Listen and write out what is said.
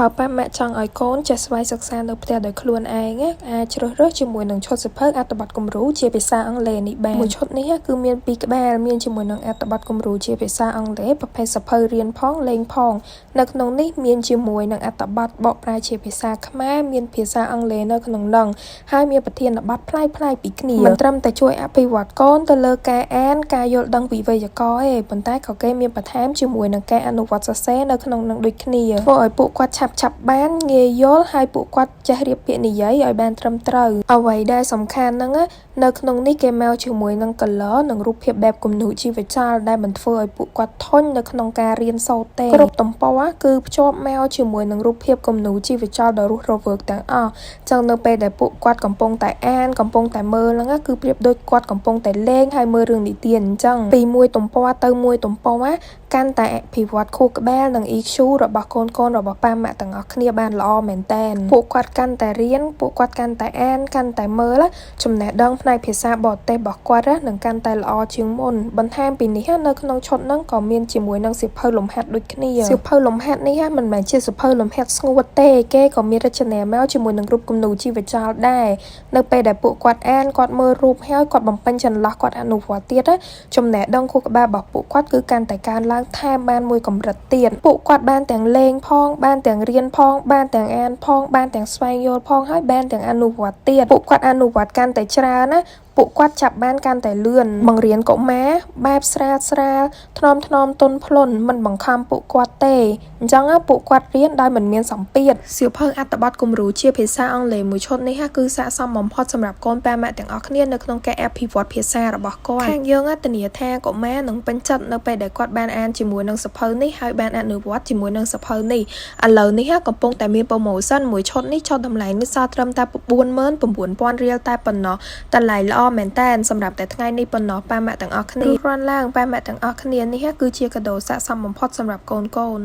បើប៉ាម៉ាក់ចង់ឲ្យកូនចេះស្វ័យសិក្សានៅផ្ទះដោយខ្លួនឯងអាចជ្រើសរើសជាមួយនឹងឈុតសៀវភៅអត្ថបទគំរូជាភាសាអង់គ្លេសនេះបានមួយឈុតនេះគឺមាន2ក្បាលមានជាមួយនឹងអត្ថបទគំរូជាភាសាអង់គ្លេសប្រភេទសៀវភៅរៀនផងលេងផងនៅក្នុងនេះមានជាមួយនឹងអត្ថបទបកប្រែជាភាសាខ្មែរមានភាសាអង់គ្លេសនៅក្នុងនោះហើយមានប្រធានបទផ្លាយពីគ្នាមិនត្រឹមតែជួយអភិវឌ្ឍកូនទៅលើការអានការយល់ដឹងពីវេយ្យាករណ៍ទេប៉ុន្តែក៏គេមានបន្ថែមជាមួយនឹងការអនុវត្តសរសេរនៅក្នុងនឹងដូចគ្នាធ្វើឲ្យពួកគាត់ឆាប់បានងាយយល់ហើយពួកគាត់ចេះរៀបពាក្យនិយាយឲ្យបានត្រឹមត្រូវអ្វីដែលសំខាន់ហ្នឹងនៅក្នុងនេះគេមកជាមួយនឹង color និងរូបភាពបែបគំនូរជីវចលដែលមិនធ្វើឲ្យពួកគាត់ធុញនៅក្នុងការរៀនសូត្រទេគ្រប់ទំព័រគឺភ្ជាប់មកជាមួយនឹងរូបភាពគំនូរជីវចលដ៏រស់រវើកទាំងអស់ចឹងនៅពេលដែលពួកគាត់កំពុងតែអានកំពុងតែមើលហ្នឹងគឺប្រៀបដូចគាត់កំពុងតែលេងហើយមើលរឿងនិទានអញ្ចឹងពីមួយទំព័រទៅមួយទំព័រកាន់តែអភិវឌ្ឍខួរក្បាលនិង EQ របស់កូនរបស់ប៉ាម៉ាក់ទាំងអស់គ្នាបានល្អមែនតើពួកគាត់កាន់តែរៀនពួកគាត់កាន់តែអានកាន់តែមើលចំណេះដឹងផ្នែកភាសាបរទេសរបស់គាត់នឹងកាន់តែល្អជាងមុនបន្ថែមពីនេះនៅក្នុងឈុតហ្នឹងក៏មានជាមួយនឹងសៀវភៅលំហាត់ដូចគ្នាសៀវភៅលំហាត់នេះមិនមែនជាសៀវភៅលំហាត់ស្ងួតទេគេក៏មានរចនាមកជាមួយនឹងរូបគំនូរជីវចលដែរនៅពេលដែលពួកគាត់អានគាត់មើលរូបហើយគាត់បំពេញចន្លោះគាត់អនុវត្តទៀតចំណេះដឹងខួរក្បាលរបស់ពួកគាត់គឺកាន់តែកើនឡើងថែមបានមួយកម្រិតទៀតពួកគាត់បានទាំងលេងផងបានទាំងរៀនផងបានទាំងអានផងបានទាំងស្វែងយល់ផងហើយបានទាំងអនុវត្តទៀតពួកគាត់អនុវត្តកាន់តែច្រើនណាពួកគាត់ចាប់បានកាន់តែលឿនបង្រៀនកុមារបែបស្រាលថ្នមទន់ភ្លន់មិនបង្ខំពួកគាត់ទេអញ្ចឹងពួកគាត់រៀនដោយមិនមានសម្ពាធសៀវភៅអត្ថបទគំរូជាភាសាអង់គ្លេសមួយឈុតនេះគឺស័ក្តិសមបំផុតសម្រាប់កូនប៉ាម៉ាក់ទាំងអស់គ្នានៅក្នុងការអភិវឌ្ឍភាសារបស់គាត់ខាងយើងធានាថាកុមារនឹងពេញចិត្តនៅពេលដែលគាត់បានអានជាមួយនឹងសៀវភៅនេះហើយបានអនុវត្តជាមួយនឹងសៀវភៅនេះឥឡូវនេះកំពុងតែមានប្រូម៉ូសិនមួយឈុតនេះចុះតម្លៃនេះសល់ត្រឹមតែ 49,000 រៀលតែប៉ុណ្ណោះតម្លៃល្អមែនតើសម្រាប់តែថ្ងៃនេះប៉ុណ្ណោះប៉ាម៉ាក់ទាំងអស់គ្នារនឡើងប៉ាម៉ាក់ទាំងអស់គ្នានេះគឺជាកាដូស័ក្តិសមបំផុតសម្រាប់កូន